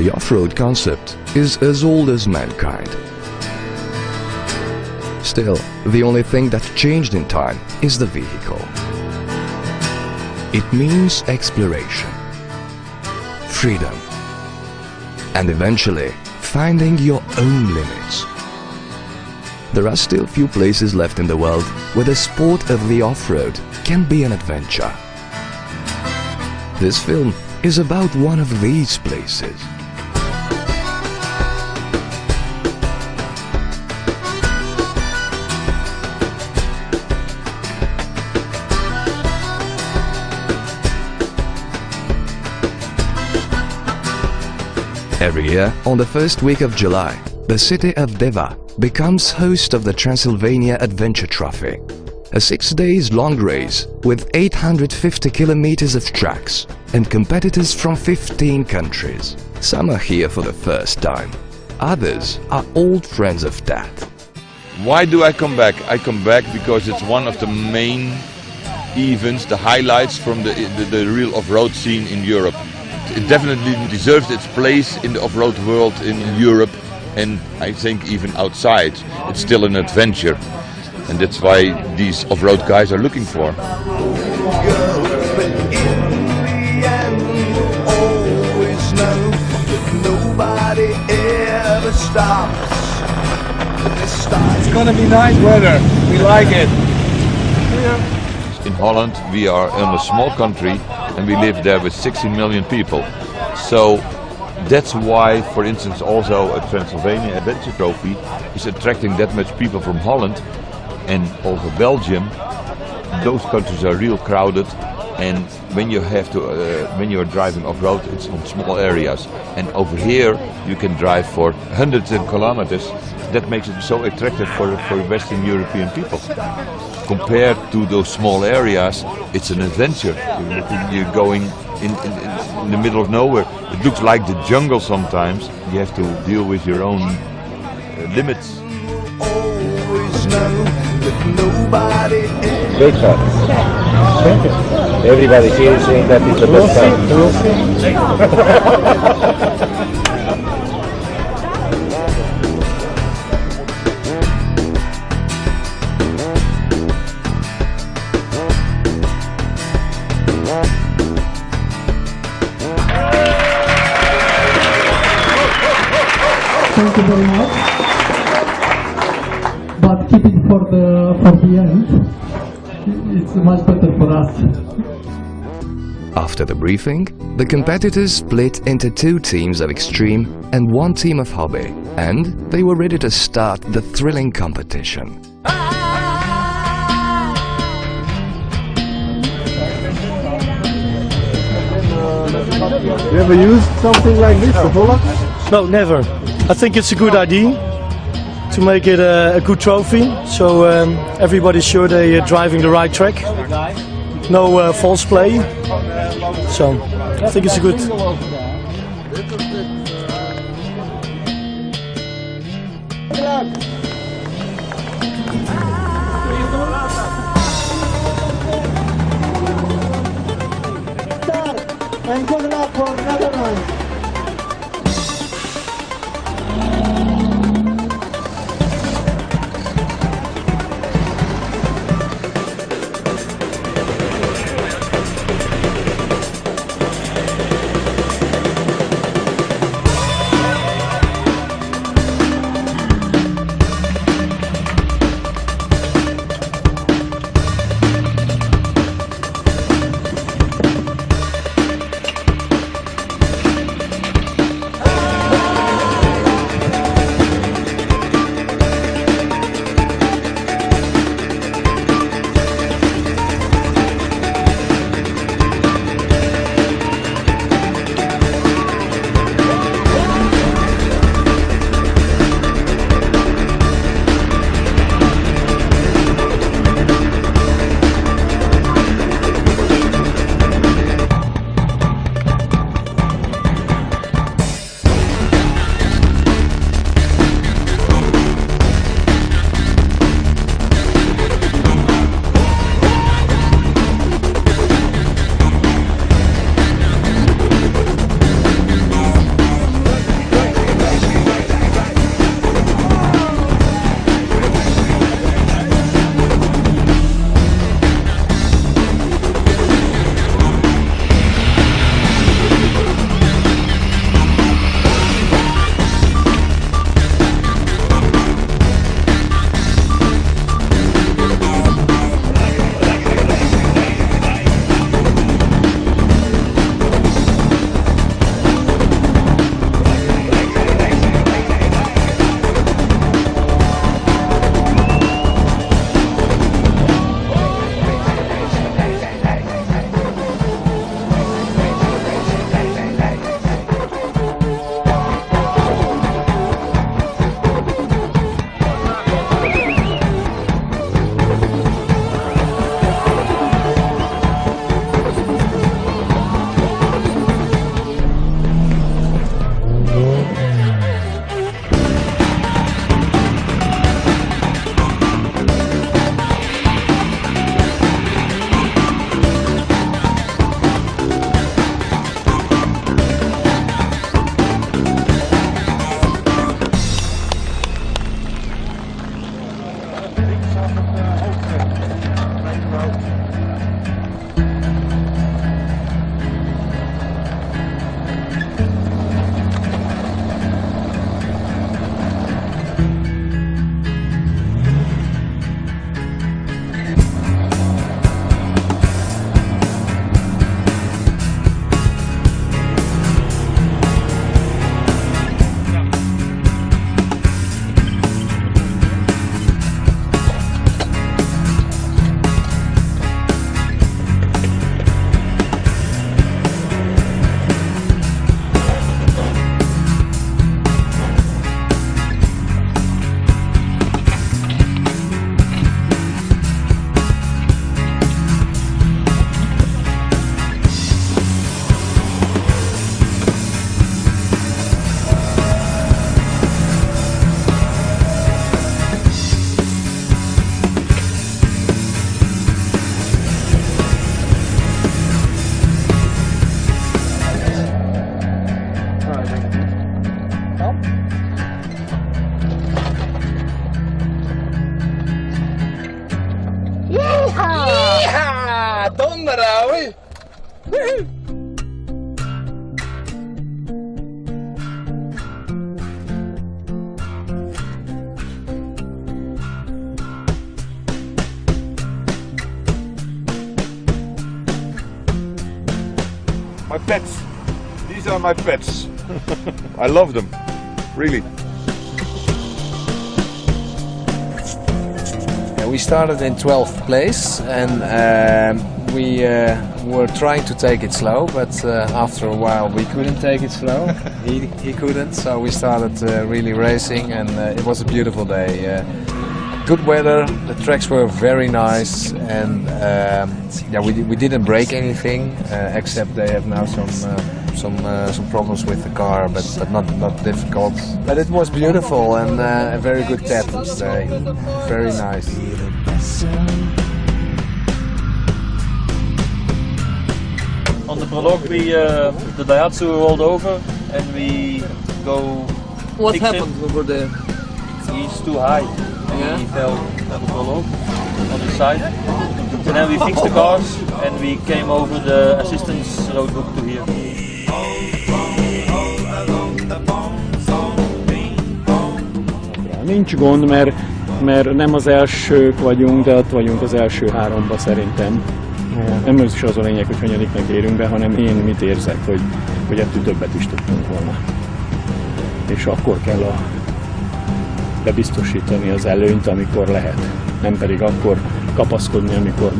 The off-road concept is as old as mankind. Still, the only thing that changed in time is the vehicle. It means exploration, freedom, and eventually finding your own limits. There are still few places left in the world where the sport of the off-road can be an adventure. This film is about one of these places. Every year, on the first week of July, the city of Deva becomes host of the Transylvania Adventure Trophy, a 6 days long race with 850 kilometers of tracks and competitors from 15 countries. Some are here for the first time. Others are old friends of Dad. Why do I come back? I come back because it's one of the main events, the highlights from the real off-road scene in Europe. It definitely deserves its place in the off-road world in Europe, and I think even outside. It's still an adventure, and that's why these off-road guys are looking for. It's gonna be nice weather, we like it. In Holland we are in a small country and we live there with 16 million people. So that's why, for instance, also a Transylvania Adventure Trophy is attracting that much people from Holland and also Belgium. Those countries are real crowded, and when you have to, when you are driving off-road, it's on small areas. And over here you can drive for hundreds of kilometers. That makes it so attractive for Western European people. Compared to those small areas, it's an adventure. You're going in the middle of nowhere. It looks like the jungle sometimes. You have to deal with your own limits. Great fun. Everybody here is saying that it's the best fun. Thank you very much. But keep it for the end. It's much better for us. After the briefing, the competitors split into 2 teams of extreme and 1 team of hobby, and they were ready to start the thrilling competition. You ever used something like this before? No, never. I think it's a good idea to make it a good trophy, so everybody's sure they're driving the right track. No false play, so I think it's a good. And good luck for Netherlands. My pets. These are my pets. I love them, really. We started in 12th place and we were trying to take it slow, but after a while we couldn't take it slow. he couldn't, so we started really racing, and it was a beautiful day. Good weather, the tracks were very nice, and yeah, we didn't break anything, except they have now some problems with the car, but not difficult. But it was beautiful and a very good tap today. Very nice. On the prologue, the Daihatsu rolled over and we go. What happened over there? He's too high. Yeah. He fell on the prologue on the side. And then we fixed the cars and we came over the assistance roadbook to here. Nincs gond, mert nem az elsők vagyunk, de ott vagyunk az első háromba szerintem. Nem az is az a lényeg, hogy hanyadiknak érünk be, hanem én mit érzek, hogy ettől többet is tudtunk volna. És akkor kell bebiztosítani az előnyt, amikor lehet. Nem pedig akkor kapaszkodni, amikor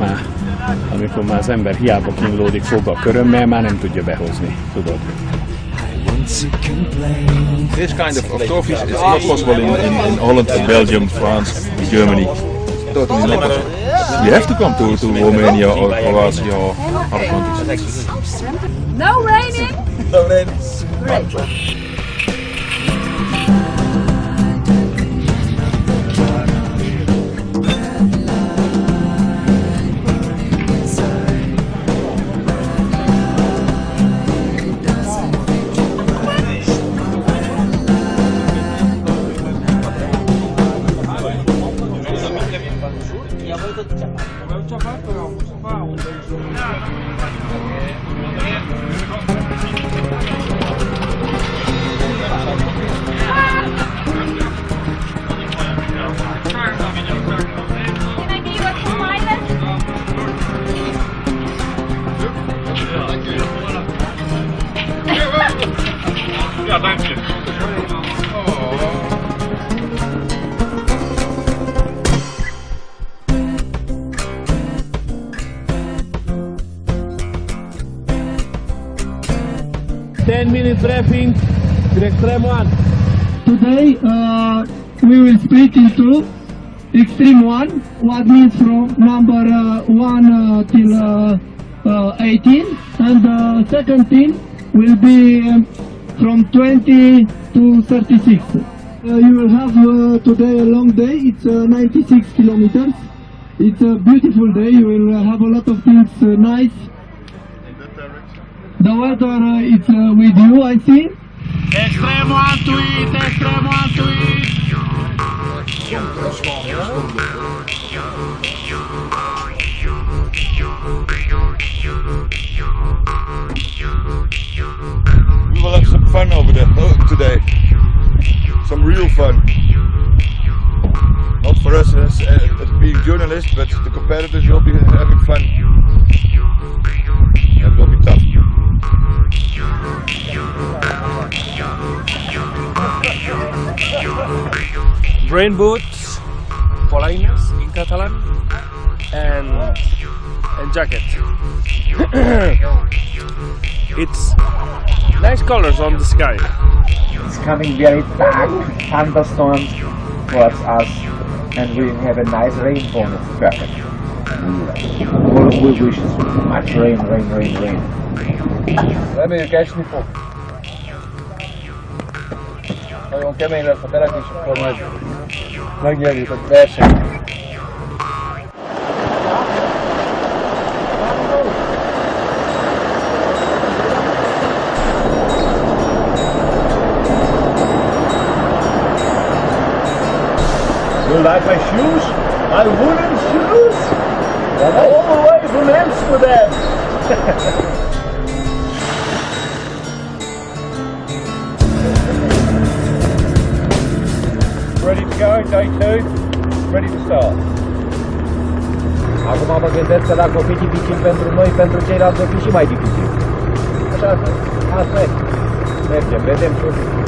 már az ember hiába kínlódik fogva a körömmel, már nem tudja behozni, tudod. This kind of trophies is not possible in Holland, Belgium, France, Germany. Totally not possible. You have to come to Romania or Croatia or other countries. No raining? No raining. Great. Ja, dank je. Minutes wrapping, Extreme 1. Today we will split into Extreme 1, what means from number 1 till 18, and the second team will be from 20 to 36. You will have today a long day, it's 96 kilometers. It's a beautiful day, you will have a lot of things nice. The weather is with you, I see. Extreme 1 to it, Extreme 1 to it. fun over there today. Some real fun. Not for us as being journalists, but the competitors will be having fun. It will be tough. Rain boots, polainas in Catalan, and jacket. It's nice colors on the sky. It's coming very dark thunderstorms towards us, and we have a nice rainfall. It's perfect. All we wish is much rain, rain, rain, rain. Reméljük fog. Nagyon kemény lesz a terek, és akkor majd megnyerjük a versenyt. You like my shoes? My woolen shoes? All the way from Amsterdam! Ready to go, day 2, ready to start. Acum mă gândesc că dacă o fi dificil pentru noi, pentru ceilalți o fi și mai dificil. Așa, asta e. Mergem, vedem ce o fi.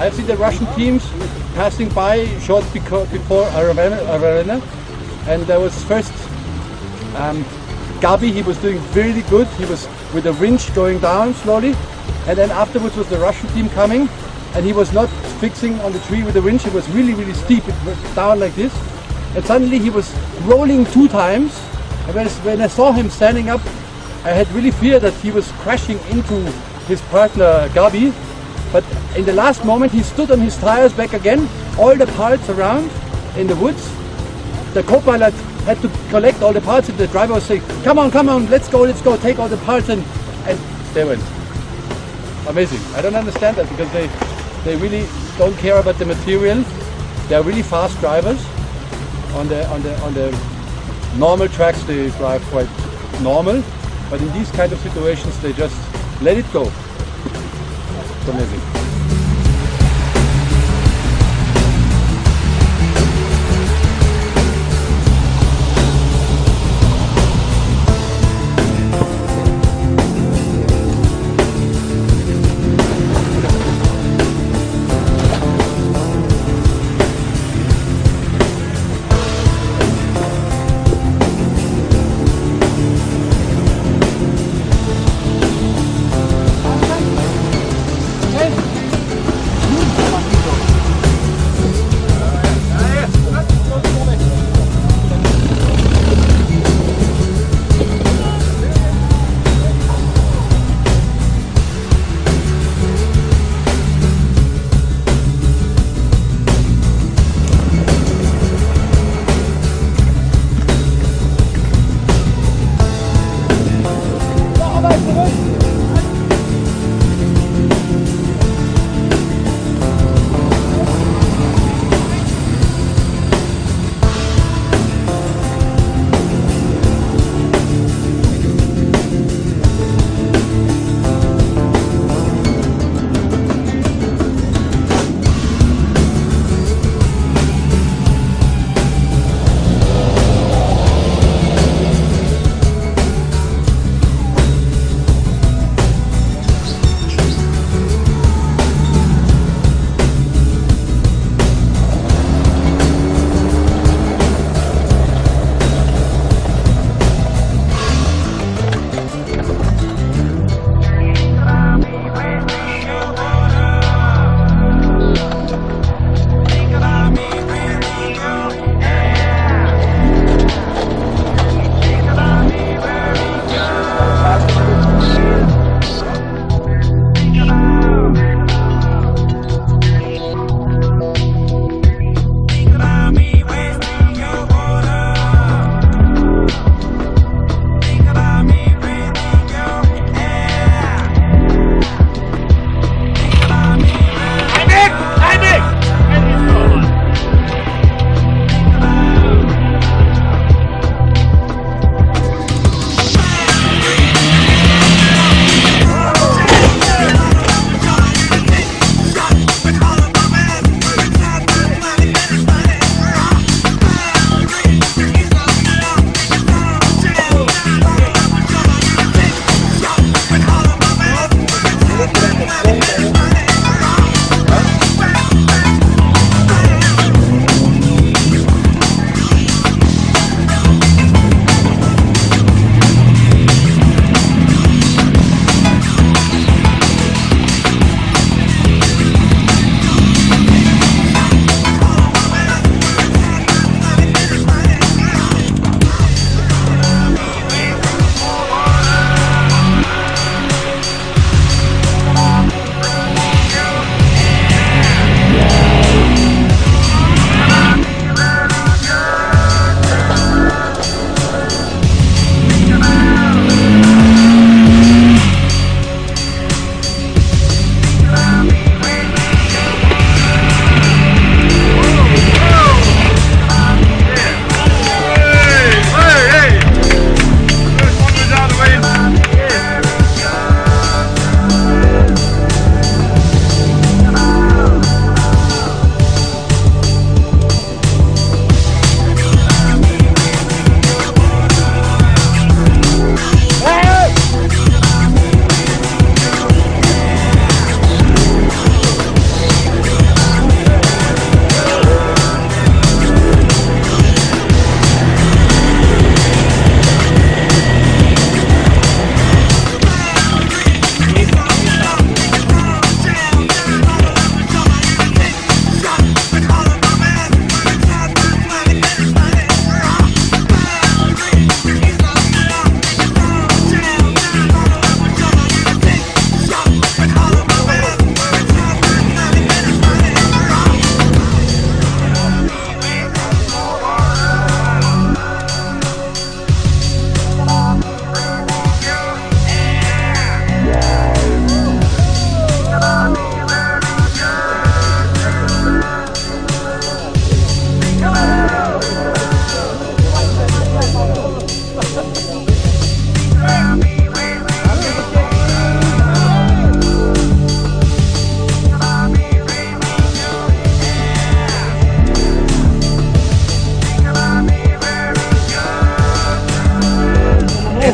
I've seen the Russian teams passing by short before Arena, and there was first Gabi. He was doing really good. He was with the winch going down slowly, and then afterwards was the Russian team coming, and he was not fixing on the tree with the winch. It was really, really steep. It went down like this, and suddenly he was rolling 2 times. And when I saw him standing up, I had really fear that he was crashing into his partner Gabi. But in the last moment he stood on his tires back again, all the parts around in the woods. The co-pilot had to collect all the parts and the driver was saying, come on, let's go, take all the parts, and they went. Amazing. I don't understand that because they really don't care about the material. They're really fast drivers. On the normal tracks they drive quite normal, but in these kind of situations they just let it go. It's amazing. Hey.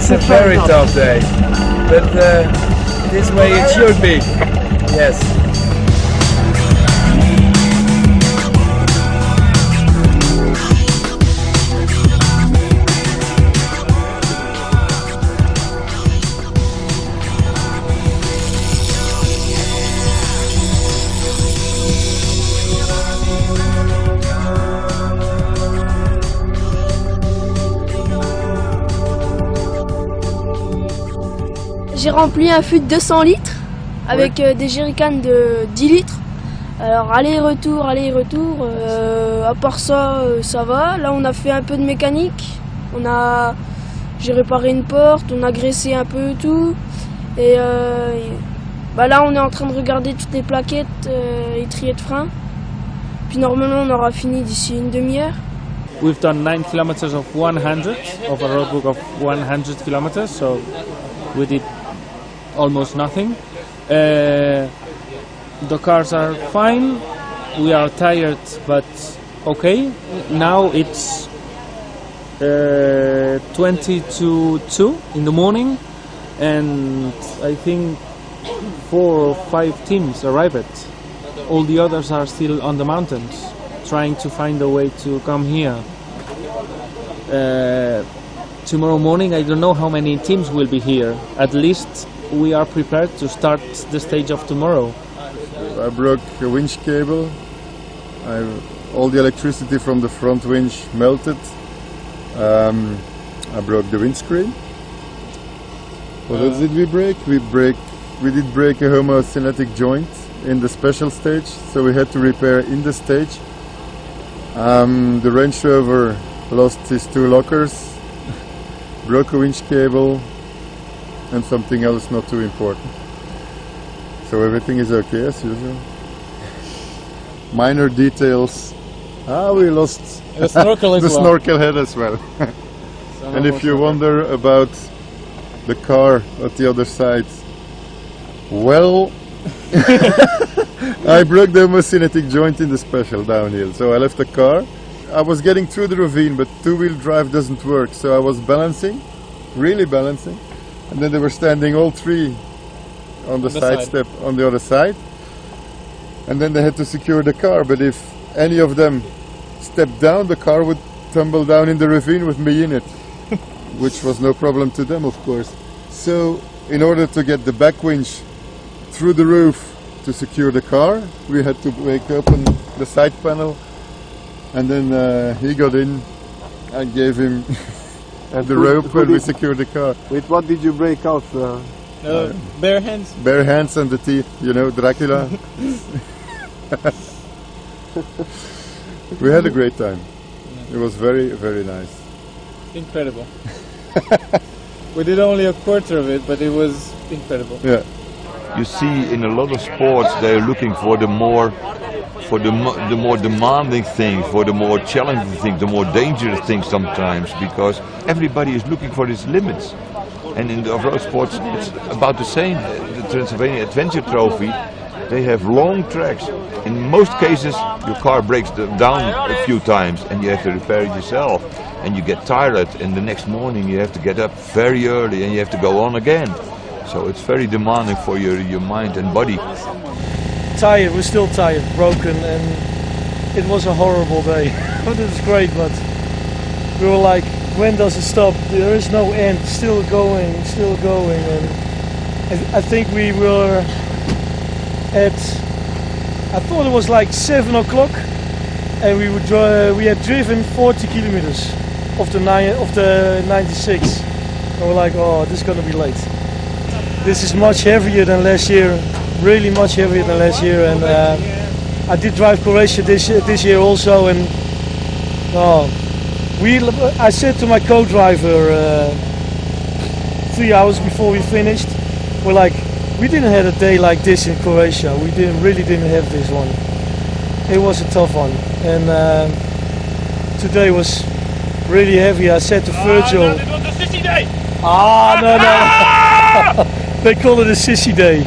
It's a very tough day, but this way it should be. Yes. J'ai rempli un fût de 200 litres avec des jerrycans de 10 litres. Alors aller-retour, aller-retour, à part ça, ça va. Là on a fait un peu de mécanique, j'ai réparé une porte, on a graissé un peu tout. Et là on est en train de regarder toutes les plaquettes, étriers de frein. Puis normalement on aura fini d'ici une demi-heure. We've done 9 kilometers of 100, of a roadbook of 100 kilometers, so we did almost nothing. The cars are fine, we are tired but okay. Now it's 20 to 2 in the morning and I think 4 or 5 teams arrived. All the others are still on the mountains trying to find a way to come here. Tomorrow morning I don't know how many teams will be here. At least we are prepared to start the stage of tomorrow. I broke a winch cable. All the electricity from the front winch melted. I broke the windscreen. What else did we break? We did break a homocynetic joint in the special stage, so we had to repair in the stage. The Range Rover lost his 2 lockers, broke a winch cable, and something else not too important. So everything is okay as usual. Minor details. We lost the snorkel as the well. Snorkel head as well. And if you wonder about the car at the other side, well, I broke the homocynetic joint in the special downhill, so I left the car. I was getting through the ravine, but 2-wheel drive doesn't work, so I was balancing, really balancing, and then they were standing all 3 on the side step on the other side, and then they had to secure the car, but if any of them stepped down, the car would tumble down in the ravine with me in it, which was no problem to them, of course. So in order to get the back winch through the roof to secure the car, we had to break open the side panel, and then he got in and gave him the rope and we secured the car. With what did you break out? Bare hands. Bare hands and the teeth, you know, Dracula. We had a great time. It was very, very nice. Incredible. We did only a quarter of it, but it was incredible. Yeah. You see, in a lot of sports, they're looking for the more demanding things, for the more challenging things, the more dangerous things sometimes, because everybody is looking for its limits. And in the off-road sports, it's about the same. The Transylvania Adventure Trophy, they have long tracks. In most cases, your car breaks down a few times and you have to repair it yourself. And you get tired, and the next morning you have to get up very early and you have to go on again. So it's very demanding for your mind and body. Tired, we're still tired, broken, and it was a horrible day. But it was great, but we were like, when does it stop? There is no end, still going, and I think we were at, I thought it was like 7 o'clock, and we had driven 40 kilometers of the 96. And we're like, oh, this is gonna be late. This is much heavier than last year, really much heavier than last year, and I did drive Croatia this year also, and I said to my co-driver 3 hours before we finished, we're like, we didn't have a day like this in Croatia. We really didn't have this one. It was a tough one, and today was really heavy. I said to Virgil, it was a sissy day. No. They call it a sissy day.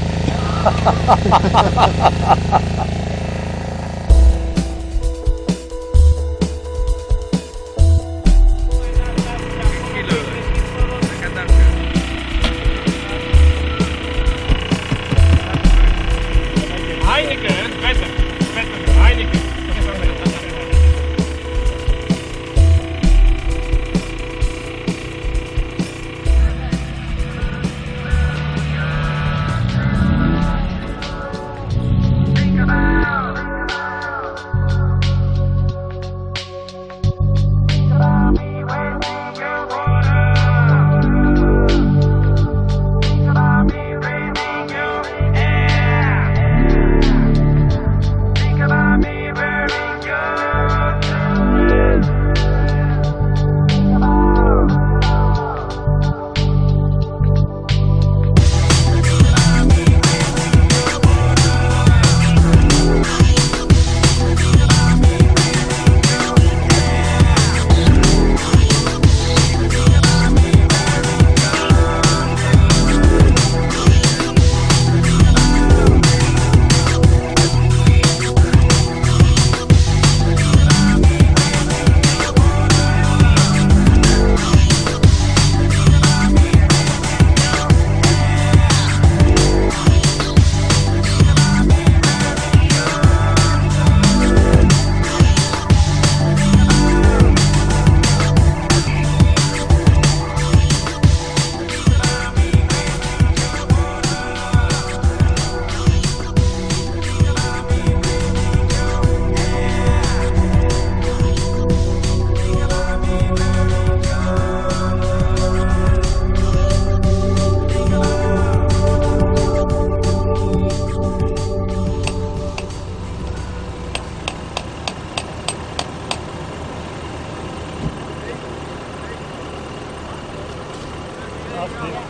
Dankjewel.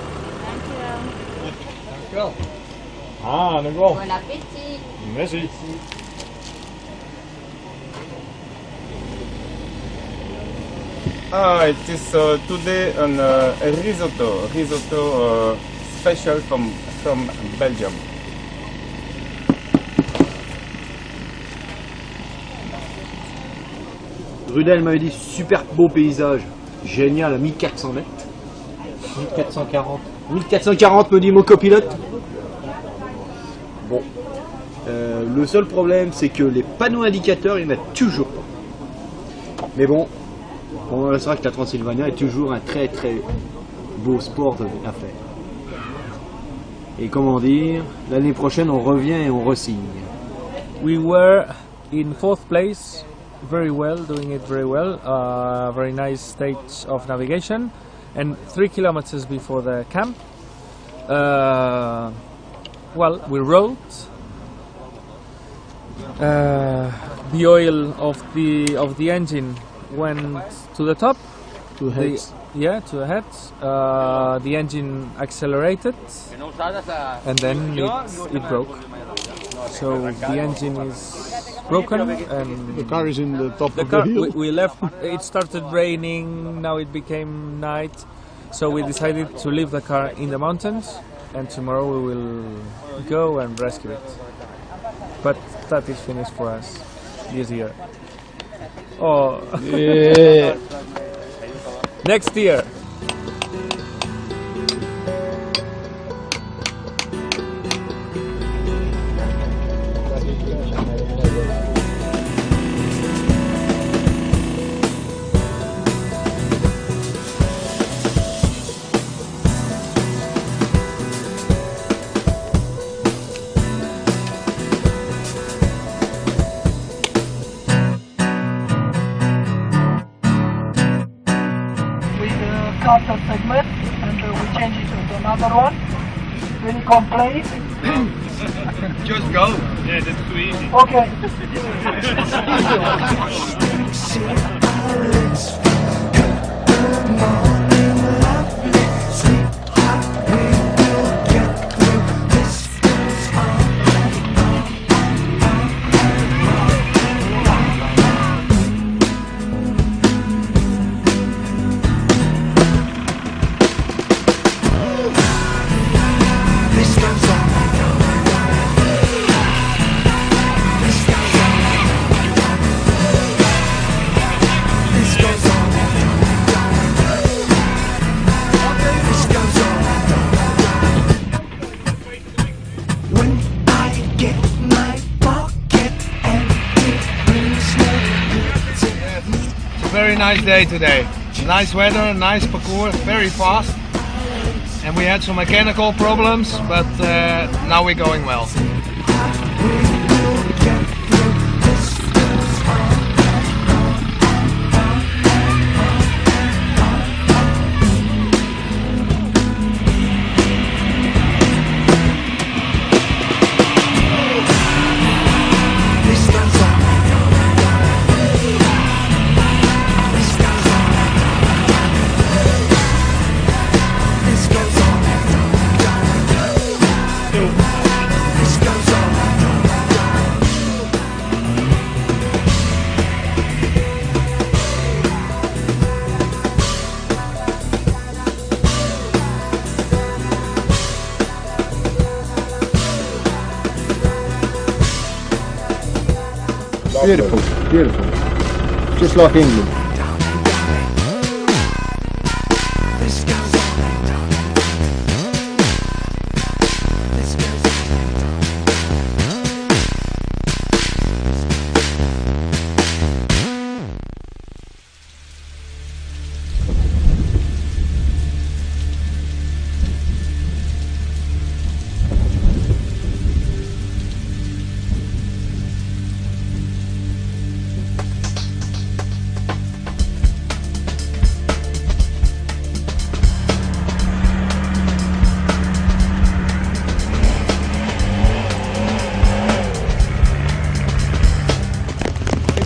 Ah, dankjewel. Bon appétit. Merci. It is today a risotto special from Belgium. Rudel m'avait dit super beau paysage, génial à 1400 mètres. 1440. 1440 me dit mon copilote. Bon, le seul problème c'est que les panneaux indicateurs il n'y en a toujours pas. Mais bon, on saura que la Transylvania est toujours un très beau sport à faire. Et comment dire, l'année prochaine on revient et on re-signe. We were in 4th place, very well, doing it very well. Very nice stage of navigation, and 3 kilometers before the camp. Well, we rode. The oil of the engine went to the top. To the heads. To the heads. The engine accelerated, and then it broke. So the engine is broken, and the car is in the top of the hill. We left. It started raining. Now it became night, so we decided to leave the car in the mountains, and tomorrow we will go and rescue it. But that is finished for us this year. Oh, yeah. Next year. Cut the segment and we change it to another one. When you come play. Just go. Yeah, that's too easy. Okay. Very nice day today. Nice weather, nice parcours, very fast. And we had some mechanical problems, but now we're going well. Beautiful, beautiful. Just like England.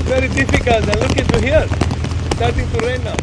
Very difficult, and look into here, starting to rain now.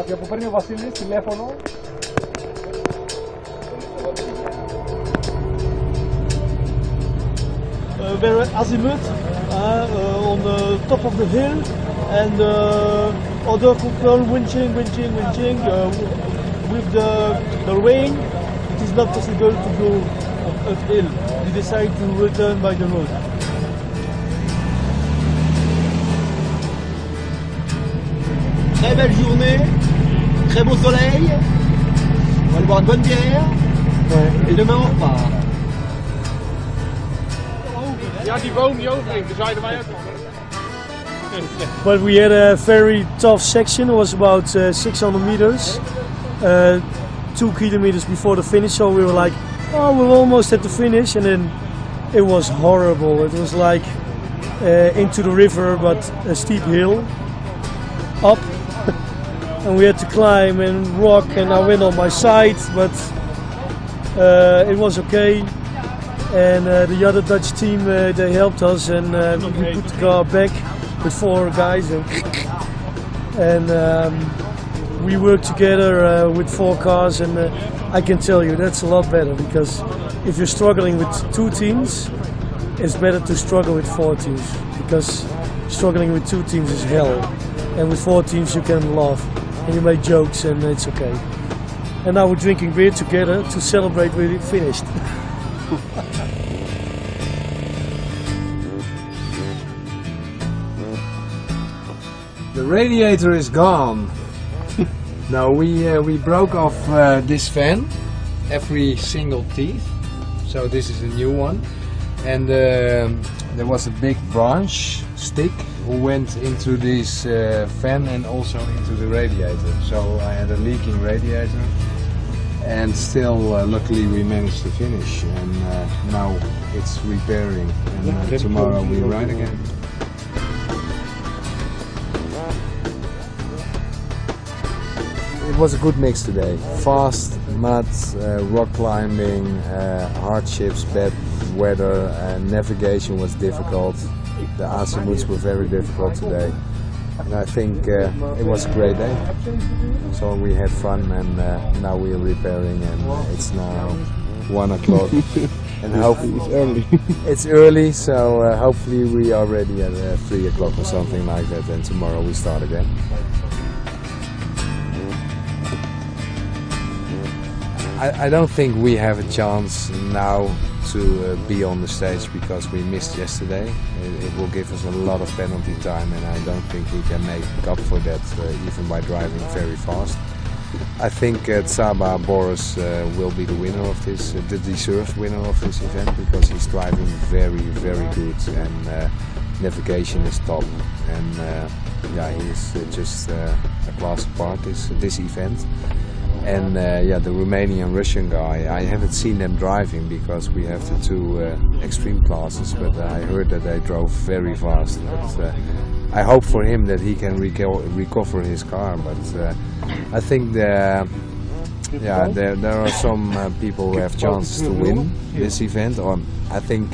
Tak, ja poprvé Vasily, telefono. We're azimuth on the top of the hill, and other people winching. With the rain, it is not possible to go uphill. We decide to return by the road. Très belle journée, très beau soleil. On va aller boire une bonne bière. Et demain on repart. Ja, die boom die overhing, daar zeiden wij ook nog. But we had a very tough section. It was about 600 meters, 2 kilometers before the finish. So we were like, oh, we're almost at the finish, and then it was horrible. It was like into the river, but a steep hill up, and we had to climb and rock. And I went on my side, but it was okay. And the other Dutch team, they helped us, and we put the car back with 4 guys, and we worked together with 4 cars, and I can tell you that's a lot better, because if you're struggling with 2 teams, it's better to struggle with 4 teams, because struggling with 2 teams is hell, and with 4 teams you can laugh and you make jokes and it's okay. And now we're drinking beer together to celebrate when it finished. The radiator is gone. No, we broke off this fan, every single teeth. So this is a new one, and there was a big branch stick who went into this fan and also into the radiator. So I had a leaking radiator, and still luckily we managed to finish, and now it's repairing, and tomorrow we ride again. It was a good mix today. Fast, mud, rock climbing, hardships, bad weather, navigation was difficult. The azimuths were very difficult today. And I think it was a great day. So we had fun, and now we are repairing, and it's now 1 o'clock. And hopefully it's early. It's early, so hopefully we are ready at 3 o'clock or something like that, and tomorrow we start again. I don't think we have a chance now to be on the stage because we missed yesterday. It will give us a lot of penalty time, and I don't think we can make up for that even by driving very fast. I think Csaba Boris will be the winner of this, the deserved winner of this event, because he's driving very, very good, and navigation is top, and yeah, he is just a class apart this event. And yeah, the Romanian Russian guy, I haven't seen them driving because we have the 2 extreme classes, but I heard that they drove very fast. But, I hope for him that he can recover his car, but I think there are some people who have chances to win this event, or I think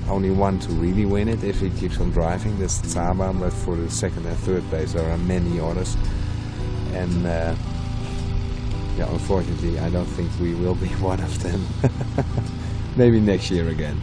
only one to really win it if he keeps on driving, that's Csaba, but for the 2nd and 3rd place there are many others. And yeah, unfortunately, I don't think we will be one of them. Maybe next year again.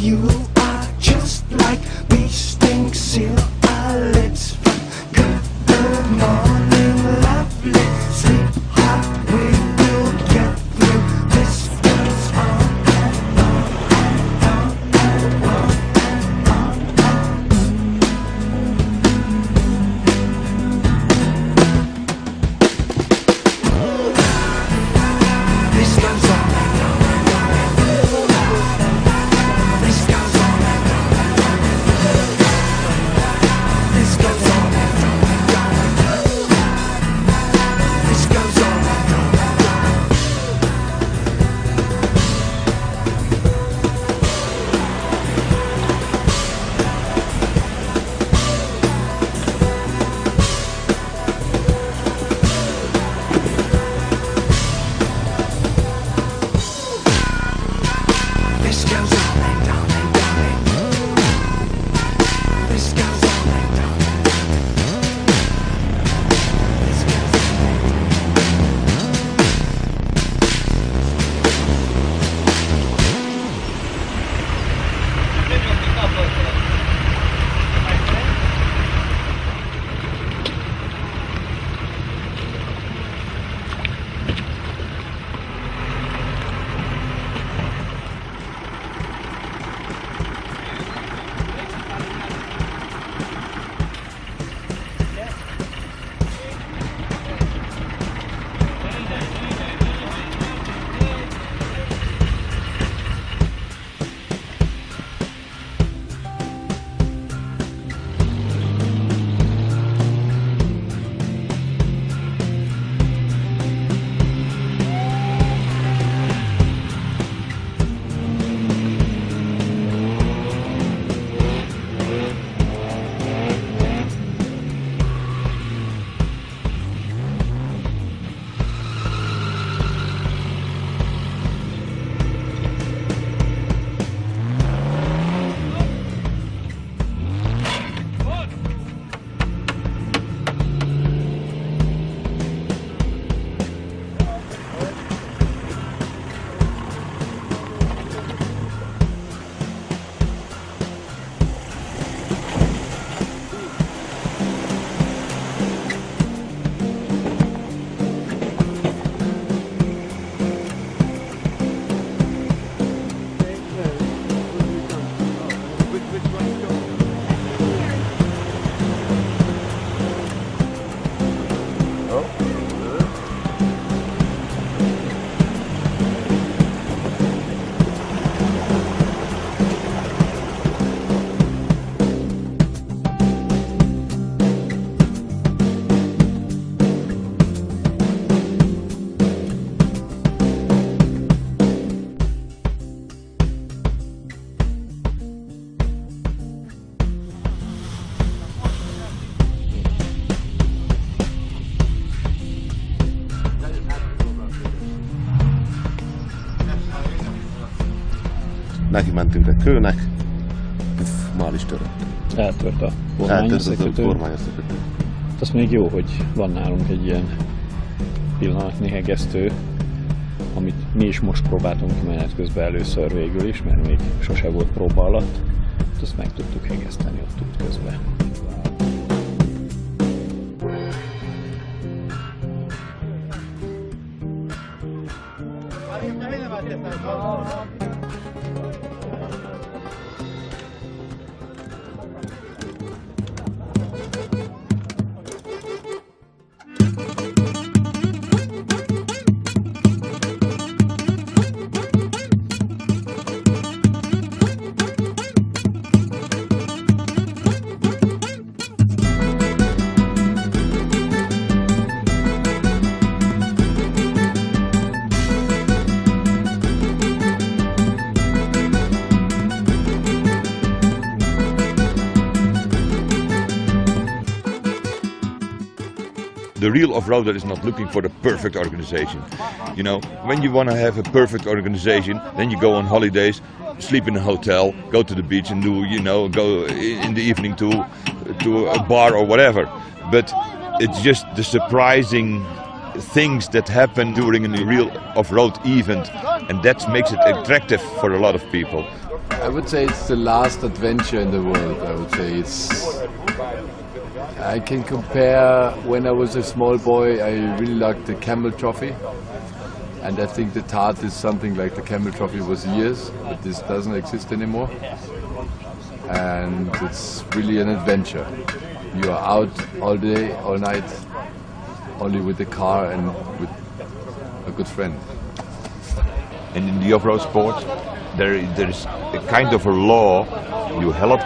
You are just like bee sting seal. Let's fly. Good morning, lovely sweetheart. We will get through. This goes on and on and on and on and on and on. This goes on and on and on and on. This goes on and on and on and on. This goes on and on and on and on. This goes on and on and on. This goes on and on and on and on. This goes on and on and on. This goes on and on. Neki mentünk egy kőnek, már is törött. Eltört a kormányösszekötő. Az még jó, hogy van nálunk egy ilyen pillanatnyi hegesztő, amit mi is most próbáltunk ki menet közben először végül is, mert még sose volt próba alatt. Azt meg tudtuk hegeszteni ott út közben. The real off-roader is not looking for the perfect organization. You know, when you want to have a perfect organization, then you go on holidays, sleep in a hotel, go to the beach and do, you know, go in the evening to a bar or whatever. But it's just the surprising things that happen during a real off-road event, and that makes it attractive for a lot of people. I would say it's the last adventure in the world. I would say I can compare when I was a small boy. I really liked the Camel Trophy, and I think the Tart is something like the Camel Trophy was years, but this doesn't exist anymore. And it's really an adventure. You are out all day, all night, only with the car and with a good friend. And in the off-road sport, there is a kind of a law. You help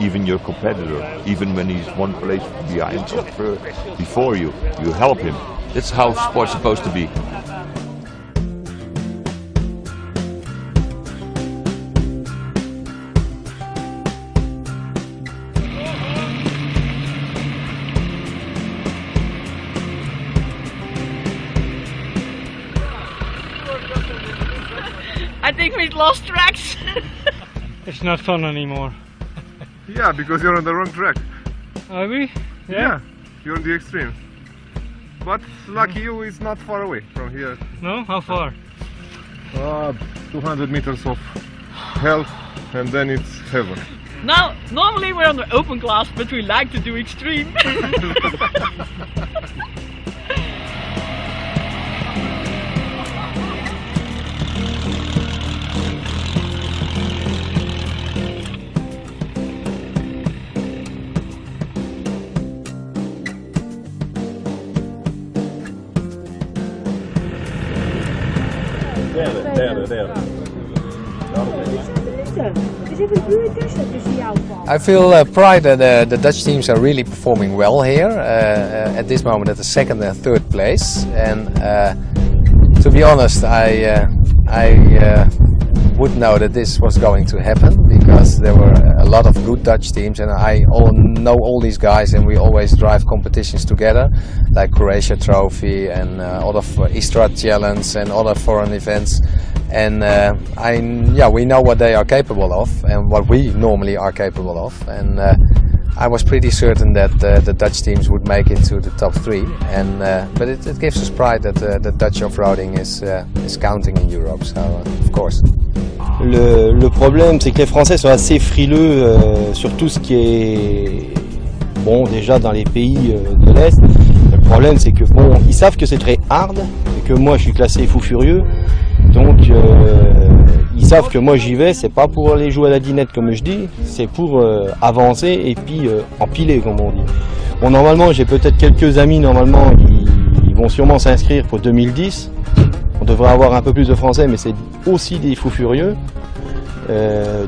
even your competitor, even when he's one place behind or before you. You help him. That's how sport's supposed to be. I think we've lost tracks. It's not fun anymore. Yeah, because you're on the wrong track. Are we? Yeah, you're on the extreme. But lucky you, it's not far away from here. No? How far? 200 meters of hell, and then it's heaven. Now, normally we're on the open class, but we like to do extreme. I feel pride that the Dutch teams are really performing well here, at this moment at the second and third place. And to be honest, I would know that this was going to happen, because there were a lot of good Dutch teams, and I know all these guys, and we always drive competitions together, like Croatia Trophy and other Istra Challenge and other foreign events. And we know what they are capable of and what we normally are capable of. And I was pretty certain that the Dutch teams would make it to the top three. And but it gives us pride that the Dutch off-roading is counting in Europe. So of course. Le problème, c'est que les Français sont assez frileux sur tout ce qui est bon déjà dans les pays de l'Est. Le problème, c'est que bon, ils savent que c'est très hard et que moi je suis classé fou furieux. Donc ils savent que moi j'y vais, c'est pas pour aller jouer à la dinette comme je dis, c'est pour avancer et puis empiler comme on dit. Bon, normalement j'ai peut-être quelques amis, normalement ils vont sûrement s'inscrire pour 2010. On devrait avoir un peu plus de Français, mais c'est aussi des fous furieux.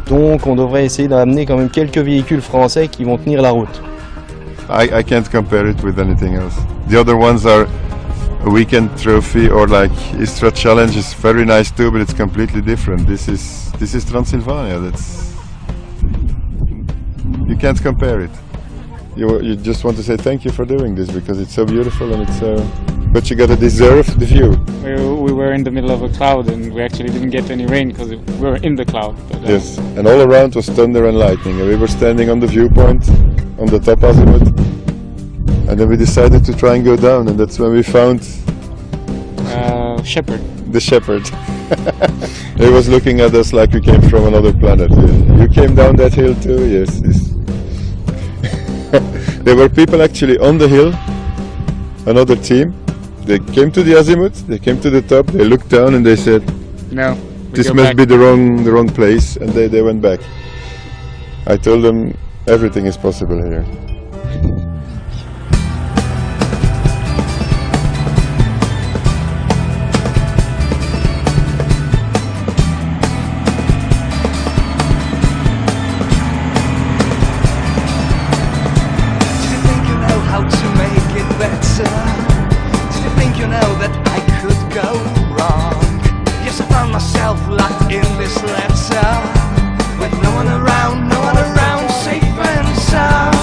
Donc on devrait essayer d'amener quand même quelques véhicules français qui vont tenir la route. I can't compare it with anything else. The other ones are a weekend trophy, or like Istra Challenge is very nice too, but it's completely different. This is Transylvania. You can't compare it. You just want to say thank you for doing this, because it's so beautiful, and but you gotta deserve the view. We were in the middle of a cloud, and we actually didn't get any rain because we were in the cloud. But, yes, and all around was thunder and lightning, and we were standing on the viewpoint on the top azimuth, and then we decided to try and go down, and that's when we found Shepherd. The shepherd. He was looking at us like we came from another planet. You came down that hill too? Yes. There were people actually on the hill, another team. They came to the azimuth, they came to the top, they looked down and they said, "No, this must be the wrong place," and they went back. I told them everything is possible here. With no one around, safe and sound.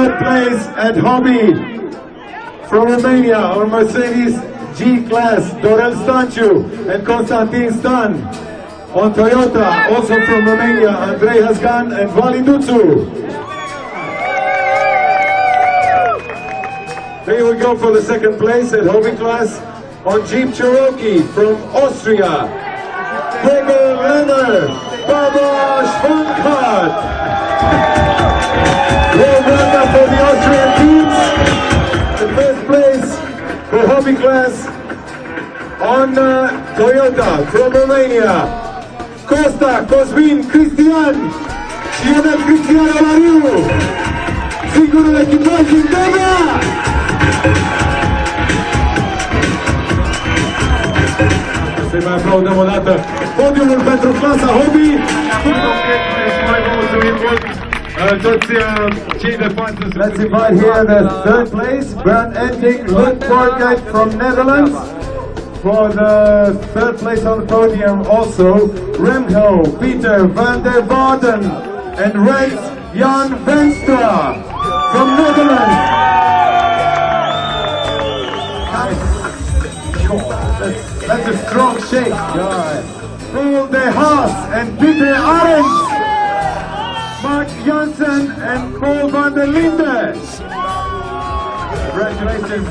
third place at Hobby from Romania on Mercedes G-Class, Dorel Stanciu and Constantin Stan. On Toyota, also from Romania, Andrei Hasgan and Vali Duțu. Here we go for the second place at Hobby class on Jeep Cherokee from Austria. Gregor Lenner, Baba Schwankart. Well done for the Austrian teams. The first place for Hobby class on Toyota from Romania. Costa, Cosmin, Cristian și Ionel Cristian Mariu. Singurul echipaj din Tega! Să-i mai aplaudăm o dată podiumul pentru clasa Hobby. Let's invite here the third place, Bernd Enting, Luc Borgert from Netherlands. For the third place on the podium also, Remco Peter van der Vaarten and Rens Jan Venstra from Netherlands. That's a strong shake. Paul de Haas and Peter Arends, Mark Janssen and Paul van der Linde. Congratulations.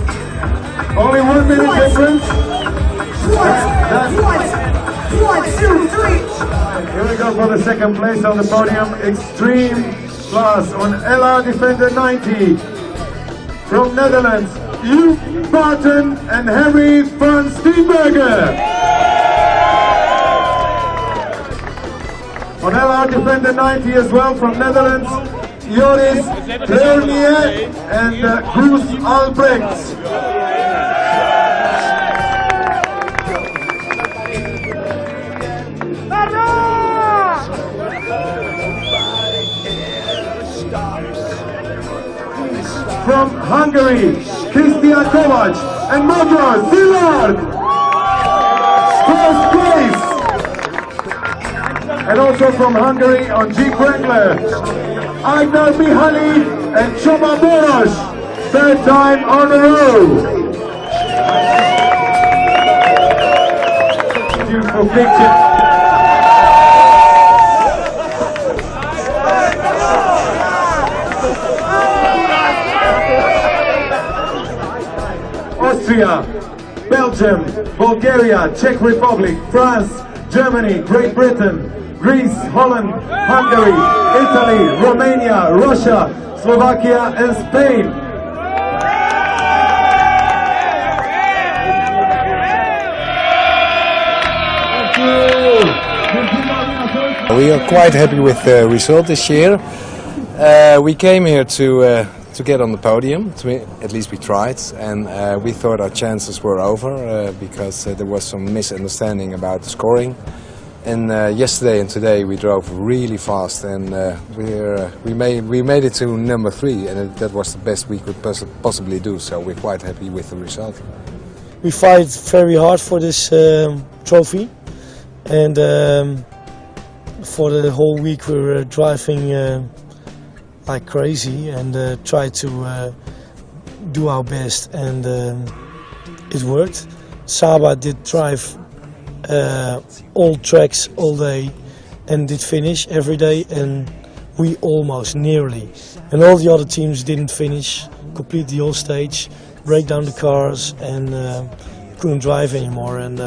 Only 1 minute difference. One, two, three. Here we go for the second place on the podium. Extreme class on LR Defender 90 from Netherlands. Luke Barton and Henry van Steenberger. On LR Defender 90 as well from Netherlands, Joris Treurnier and Bruce Albrecht. From Hungary, Christian Kovac and Magyar Szilard, first place. And also from Hungary on Jeep Wrangler, Agnar Mihaly and Csaba Boros, third time on the row. Beautiful picture. Austria, Belgium, Bulgaria, Czech Republic, France, Germany, Great Britain, Greece, Holland, Hungary, Italy, Romania, Russia, Slovakia and Spain. We are quite happy with the result this year. We came here to get on the podium. At least we tried, and we thought our chances were over because there was some misunderstanding about the scoring. And yesterday and today we drove really fast, and we made it to number 3, and that was the best we could possibly do. So we're quite happy with the result. We fight very hard for this trophy, and for the whole week we were driving like crazy and try to do our best, and it worked. Saba did drive all tracks all day and did finish every day, and we almost nearly. And all the other teams didn't finish, complete the whole stage, break down the cars, and couldn't drive anymore. And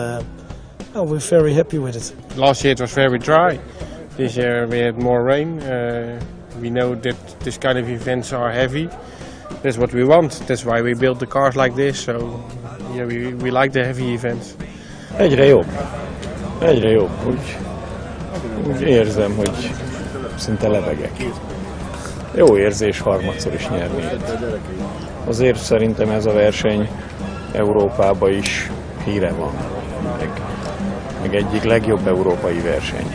we're very happy with it. Last year it was very dry. This year we had more rain. We know that this kind of events are heavy. That's what we want. That's why we build the cars like this. So yeah, we like the heavy events. Egyre jobb. Egyre jobb. Úgy érzem, hogy szinte levegek. Jó érzés harmadszor is nyerni. Azért szerintem ez a verseny Európában is híre van. Meg egyik legjobb európai verseny.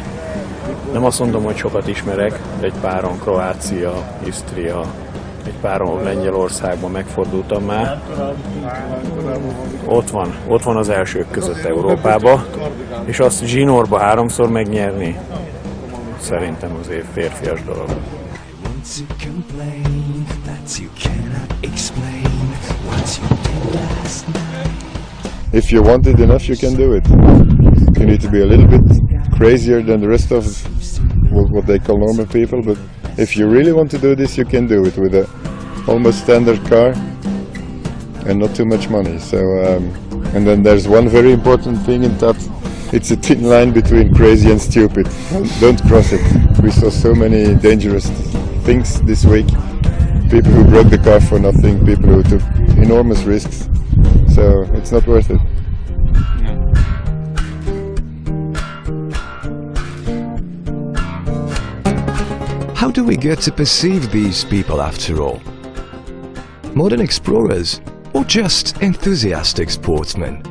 Nem azt mondom, hogy sokat ismerek, de egy páron Kroácia, Isztria, egy páron Lengyelországban megfordultam már. Ott van az elsők között Európában, és azt zsinórba 3-szor megnyerni, szerintem azért férfias dolog. to complain that you cannot explain what you did last night. If you want it enough, you can do it. You need to be a little bit crazier than the rest of what they call normal people, but if you really want to do this, you can do it with a almost standard car and not too much money. So, and then there's one very important thing in that. It's a thin line between crazy and stupid. Don't cross it. We saw so many dangerous things this week. People who broke the car for nothing, people who took enormous risks. So it's not worth it. How do we get to perceive these people after all? Modern explorers or just enthusiastic sportsmen?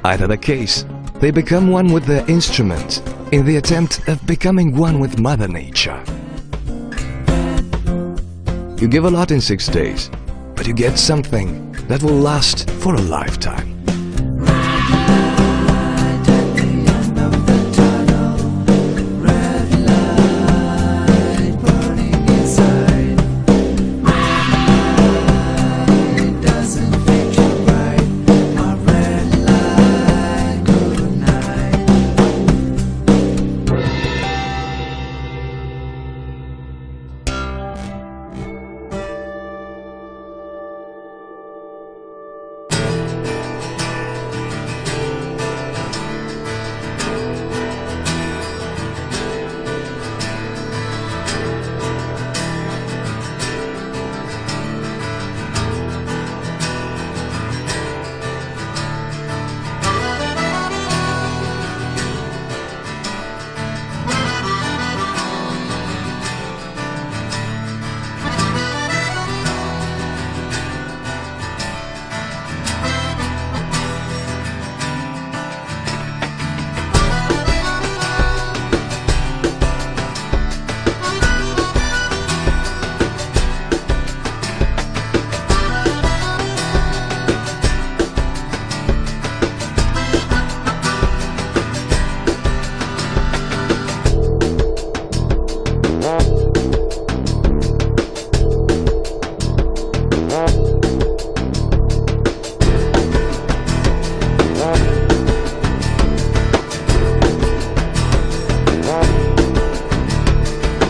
Either the case, they become one with their instrument in the attempt of becoming one with Mother Nature. You give a lot in 6 days, but you get something that will last for a lifetime.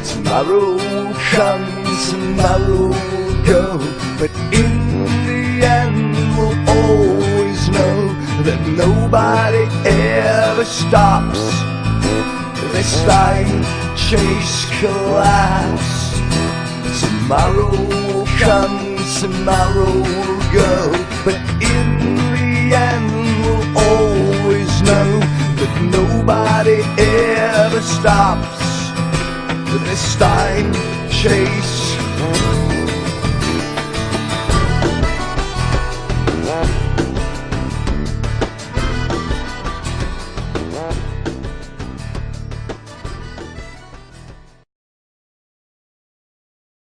Tomorrow comes, tomorrow will go, but in the end we'll always know that nobody ever stops this time chase collapse. Tomorrow will come, tomorrow will go, but in the end we'll always know that nobody ever stops this time chase